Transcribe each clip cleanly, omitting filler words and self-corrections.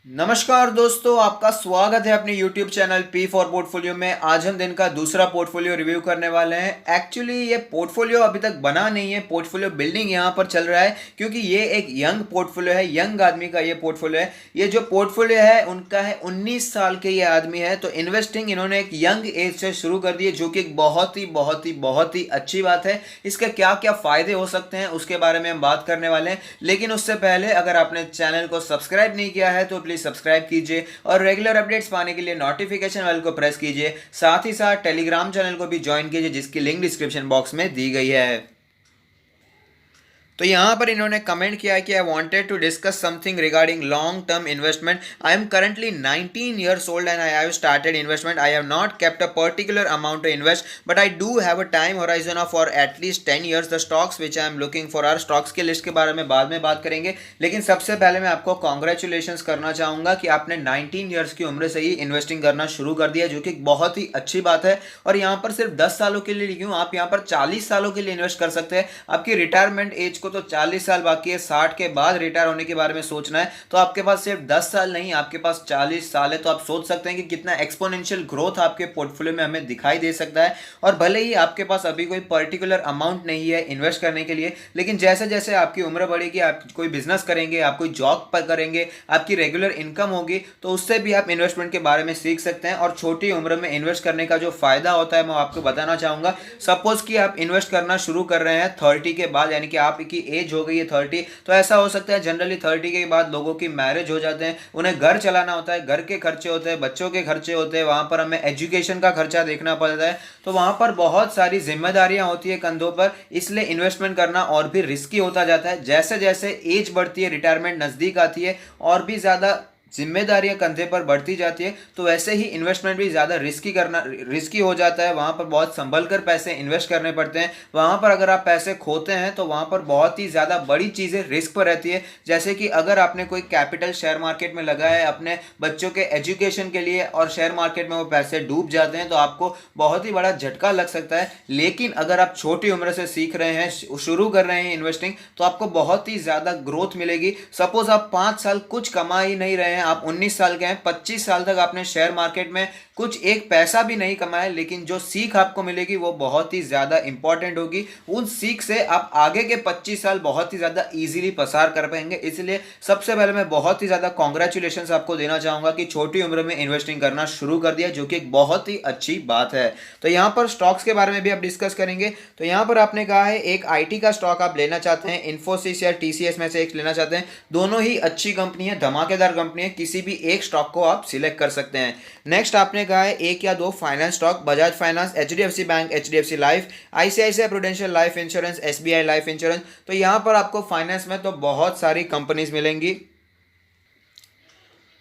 नमस्कार दोस्तों, आपका स्वागत है अपने YouTube channel P for portfolio में। आज हम दिन का दूसरा पोर्टफोलियो रिव्यू करने वाले हैं। एक्चुअली ये पोर्टफोलियो अभी तक बना नहीं है, पोर्टफोलियो बिल्डिंग यहाँ पर चल रहा है क्योंकि ये एक यंग पोर्टफोलियो है, यंग आदमी का ये पोर्टफोलियो है। ये जो पोर्टफोलियो है उनका है 19 साल के ये आदमी है, तो इन्वेस्टिंग इन्होंने एक यंग एज से शुरू कर दी है, जो कि एक बहुत ही अच्छी बात है। इसके क्या क्या फायदे हो सकते हैं उसके बारे में हम बात करने वाले हैं। लेकिन उससे पहले अगर आपने चैनल को सब्सक्राइब नहीं किया है तो प्लीज सब्सक्राइब कीजिए और रेगुलर अपडेट्स पाने के लिए नोटिफिकेशन बेल को प्रेस कीजिए। साथ ही साथ टेलीग्राम चैनल को भी ज्वाइन कीजिए, जिसकी लिंक डिस्क्रिप्शन बॉक्स में दी गई है। तो यहाँ पर इन्होंने कमेंट किया है कि I wanted to discuss something regarding long term investment. I am currently 19 years old and I have started investment. I have not kept a particular amount to invest, but I do have a time horizon of for at least 10 years. The stocks which I am looking for are stocks की list के बारे में बाद में बात करेंगे, लेकिन सबसे पहले मैं आपको कॉन्ग्रेचुलेशंस करना चाहूँगा कि आपने 19 years की उम्र से ही इन्वेस्टिंग करना शुरू कर दिया, जो कि बहुत ही अच्छी बात है। और यहाँ पर सिर्फ 10 सालों के लिए क्यों, आप यहाँ पर 40 सालों के लिए इन्वेस्ट कर सकते हैं। आपकी रिटायरमेंट एज को तो 40 साल बाकी है, 60 के बाद रिटायर होने के बारे में सोचना है, तो आपके पास सिर्फ 10 साल नहीं, आपके पास 40 साल है। तो आप सोच सकते हैं कि कितना एक्सपोनेंशियल ग्रोथ आपके पोर्टफोलियो में हमें दिखाई दे सकता है। और भले ही आपके पास अभी कोई पर्टिकुलर अमाउंट नहीं है इन्वेस्ट करने के लिए, लेकिन जैसे जैसे आपकी उम्र बढ़ेगी, आप कोई बिजनेस करेंगे, आप कोई जॉब पर करेंगे, आपकी रेगुलर इनकम होगी, तो उससे भी आप इन्वेस्टमेंट के बारे में सीख सकते हैं। और छोटी उम्र में इन्वेस्ट करने का जो फायदा होता है मैं आपको बताना चाहूंगा। सपोज कि आप इन्वेस्ट करना शुरू कर रहे हैं 30 के बाद, यानी कि आपकी एज हो गई है 30, तो ऐसा हो सकता है जनरली 30 के बाद लोगों की मैरिज हो जाते हैं, उन्हें घर चलाना होता है, घर के खर्चे होते हैं, बच्चों के खर्चे होते हैं, वहां पर हमें एजुकेशन का खर्चा देखना पड़ता है, तो वहां पर बहुत सारी जिम्मेदारियां होती है कंधों पर। इसलिए इन्वेस्टमेंट करना और भी रिस्की होता जाता है। जैसे जैसे एज बढ़ती है, रिटायरमेंट नजदीक आती है, और भी ज्यादा जिम्मेदारियां कंधे पर बढ़ती जाती है, तो वैसे ही इन्वेस्टमेंट भी ज़्यादा रिस्की हो जाता है। वहाँ पर बहुत संभल कर पैसे इन्वेस्ट करने पड़ते हैं। वहाँ पर अगर आप पैसे खोते हैं तो वहाँ पर बहुत ही ज़्यादा बड़ी चीज़ें रिस्क पर रहती है। जैसे कि अगर आपने कोई कैपिटल शेयर मार्केट में लगाया है अपने बच्चों के एजुकेशन के लिए, और शेयर मार्केट में वो पैसे डूब जाते हैं, तो आपको बहुत ही बड़ा झटका लग सकता है। लेकिन अगर आप छोटी उम्र से सीख रहे हैं, शुरू कर रहे हैं इन्वेस्टिंग, तो आपको बहुत ही ज़्यादा ग्रोथ मिलेगी। सपोज आप 5 साल कुछ कमा ही नहीं रहे हैं, आप 19 साल के हैं, 25 साल तक आपने शेयर मार्केट में कुछ एक पैसा भी नहीं कमाया, लेकिन जो सीख आपको मिलेगी वो बहुत ही ज्यादा इंपॉर्टेंट होगी। उन सीख से आप आगे के 25 साल बहुत ही ज्यादा इजीली पसार कर पाएंगे। इसलिए सबसे पहले मैं बहुत ही ज्यादा कॉन्ग्रेचुलेशन आपको देना चाहूंगा कि छोटी उम्र में इन्वेस्टिंग करना शुरू कर दिया, जो कि एक बहुत ही अच्छी बात है। तो यहां पर स्टॉक्स के बारे में भी आप डिस्कस करेंगे। तो यहां पर आपने कहा है एक आईटी का स्टॉक आप लेना चाहते हैं, इन्फोसिस या टीसीएस में से एक लेना चाहते हैं। दोनों ही अच्छी कंपनी है, धमाकेदार कंपनी है, किसी भी एक स्टॉक को आप सिलेक्ट कर सकते हैं। नेक्स्ट आपने कहा है एक या दो finance stock, Bajaj finance, HDFC bank, HDFC life, ICICI prudential life insurance, SBI life insurance. तो यहां पर आपको फाइनेंस में तो बहुत सारी कंपनीज मिलेंगी,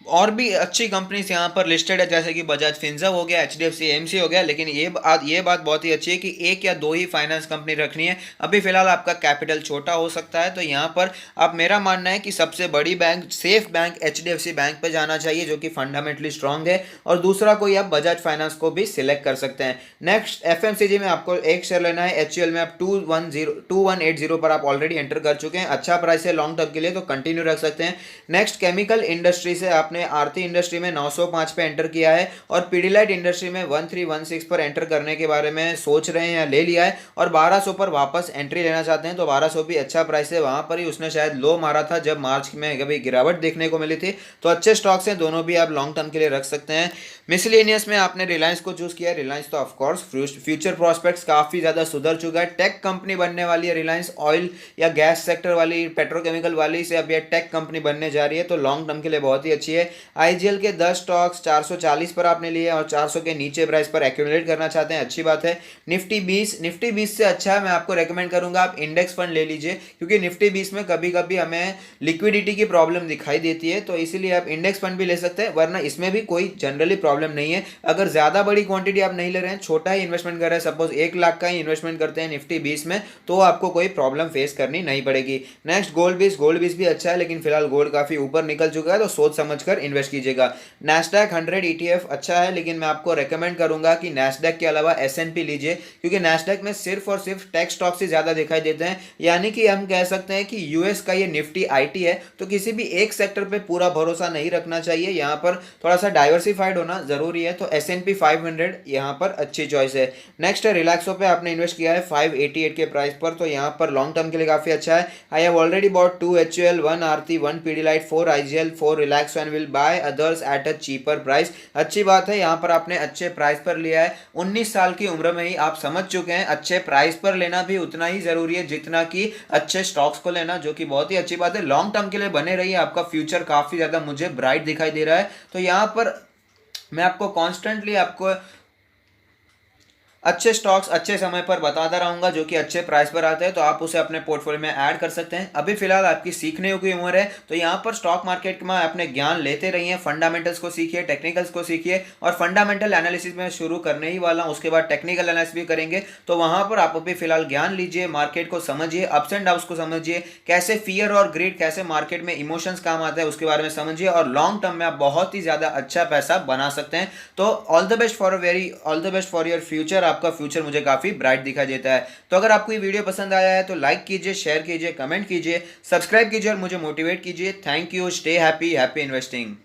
और भी अच्छी कंपनीज यहाँ पर लिस्टेड है, जैसे कि बजाज फिंसर्व हो गया, एचडीएफसी एएमसी हो गया। लेकिन ये बात बहुत ही अच्छी है कि एक या दो ही फाइनेंस कंपनी रखनी है। अभी फिलहाल आपका कैपिटल छोटा हो सकता है, तो यहाँ पर आप, मेरा मानना है कि सबसे बड़ी bank, safe bank HDFC bank पे जाना चाहिए, जो कि फंडामेंटली स्ट्रांग है। और दूसरा कोई आप बजाज फाइनेंस को भी सिलेक्ट कर सकते हैं। नेक्स्ट एफएमसीजी में आपको एक शेयर लेना है, एचयूएल में आप 2180 पर आप ऑलरेडी एंटर कर चुके हैं, अच्छा प्राइस है लॉन्ग टर्म के लिए, तो कंटिन्यू रख सकते हैं। नेक्स्ट केमिकल इंडस्ट्री से आपने आरती इंडस्ट्री में 905 पे एंटर किया है, और पीडीलाइट इंडस्ट्री में 1316 पर एंटर करने के बारे में सोच रहे हैं या ले लिया है, और 1200 पर वापस एंट्री लेना चाहते हैं। तो 1200 भी अच्छा प्राइस है, वहां पर ही उसने शायद लो मारा था जब मार्च में कभी गिरावट देखने को मिली थी। तो अच्छे स्टॉक्स हैं, दोनों भी आप लॉन्ग टर्म के लिए रख सकते हैं। मिसलेनियस में आपने रिलायंस को चूज किया है। रिलायंस तो ऑफकोर्स फ्यूचर प्रोस्पेक्ट्स काफी ज्यादा सुधर चुका है, टेक कंपनी बनने वाली है रिलायंस। ऑयल या गैस सेक्टर वाली, पेट्रोकेमिकल वाली से अब यह टेक कंपनी बनने जा रही है, तो लॉन्ग टर्म के लिए बहुत ही अच्छी है। आईजीएल के 10 स्टॉक्स 440 पर आपने लिए, और 400 के नीचे प्राइस पर एक्यूमुलेट करना चाहते हैं, अच्छी बात है। निफ्टी 20 से अच्छा है, मैं आपको रेकमेंड करूंगा आप इंडेक्स फंड ले लीजिए, क्योंकि निफ्टी 20 में कभी कभी हमें लिक्विडिटी की प्रॉब्लम दिखाई देती है, तो इसीलिए आप इंडेक्स फंड भी ले सकते हैं, वरना इसमें भी कोई जनरली प्रॉब्लम नहीं है। अगर ज्यादा बड़ी क्वांटिटी आप नहीं ले रहे हैं, छोटा ही इन्वेस्टमेंट कर रहे हैं, सपोज 1 लाख का ही इन्वेस्टमेंट करते हैं निफ्टी 20 में, तो आपको कोई प्रॉब्लम फेस करनी नहीं पड़ेगी। नेक्स्ट गोल्ड बीस भी अच्छा है, लेकिन फिलहाल गोल्ड काफी ऊपर निकल चुका है, तो सोच समझ कर पर इन्वेस्ट कीजिएगा। नैस्डैक 100 ETF अच्छा है, लेकिन मैं आपको रेकमेंड करूंगा कि नैस्डैक के अलावा S&P लीजिए, क्योंकि नैस्डैक में सिर्फ और सिर्फ टेक स्टॉक्स ही ज़्यादा दिखाई देते हैं। यानी कि हम कह सकते हैं कि यूएस का ये निफ्टी IT है, तो किसी भी एक सेक्टर पे पूरा भरोसा नहीं रखना चाहिए, यहाँ पर थोड़ा सा डाइवर्सिफाइड होना ज़रूरी है। तो S&P 500 यहाँ पर अच्छी चॉइस है। नेक्स्ट है रिलैक्सो पे आपने इन्वेस्ट किया है 588 के प्राइस पर, तो यहाँ पर लॉन्ग टर्म के लिए काफ़ी अच्छा है। I have already bought 2 HUL, 1 Aarti, 1 Pidilite, 4 IGL, 4 Relaxo and will buy others at a cheaper price. अच्छी बात है, यहाँ पर आपने अच्छे प्राइस पर लिया है। 19 साल की उम्र में ही आप समझ चुके हैं अच्छे प्राइस पर लेना भी उतना ही जरूरी है जितना कि अच्छे स्टॉक्स को लेना, जो कि बहुत ही अच्छी बात है। लॉन्ग टर्म के लिए बने रहिए, आपका फ्यूचर काफी ज्यादा मुझे ब्राइट दिखाई दे रहा है। तो यहाँ पर मैं आपको कॉन्स्टेंटली आपको अच्छे स्टॉक्स अच्छे समय पर बताता रहूंगा जो कि अच्छे प्राइस पर आते हैं, तो आप उसे अपने पोर्टफोलियो में ऐड कर सकते हैं। अभी फिलहाल आपकी सीखने की उम्र है, तो यहाँ पर स्टॉक मार्केट में अपने ज्ञान लेते रहिए, फंडामेंटल्स को सीखिए, टेक्निकल्स को सीखिए, और फंडामेंटल एनालिसिस में शुरू करने ही वाला हूँ, उसके बाद टेक्निकल एनालिसिस भी करेंगे। तो वहां पर आप अभी फिलहाल ज्ञान लीजिए, मार्केट को समझिए, अप्स एंड डाउन्स को समझिए, कैसे फियर और ग्रीड, कैसे मार्केट में इमोशंस काम आता है उसके बारे में समझिए, और लॉन्ग टर्म में आप बहुत ही ज्यादा अच्छा पैसा बना सकते हैं। तो all the best for your future. आपका फ्यूचर मुझे काफी ब्राइट दिखाई देता है। तो अगर आपको ये वीडियो पसंद आया है तो लाइक कीजिए, शेयर कीजिए, कमेंट कीजिए, सब्सक्राइब कीजिए और मुझे मोटिवेट कीजिए। Thank you, stay happy, happy investing.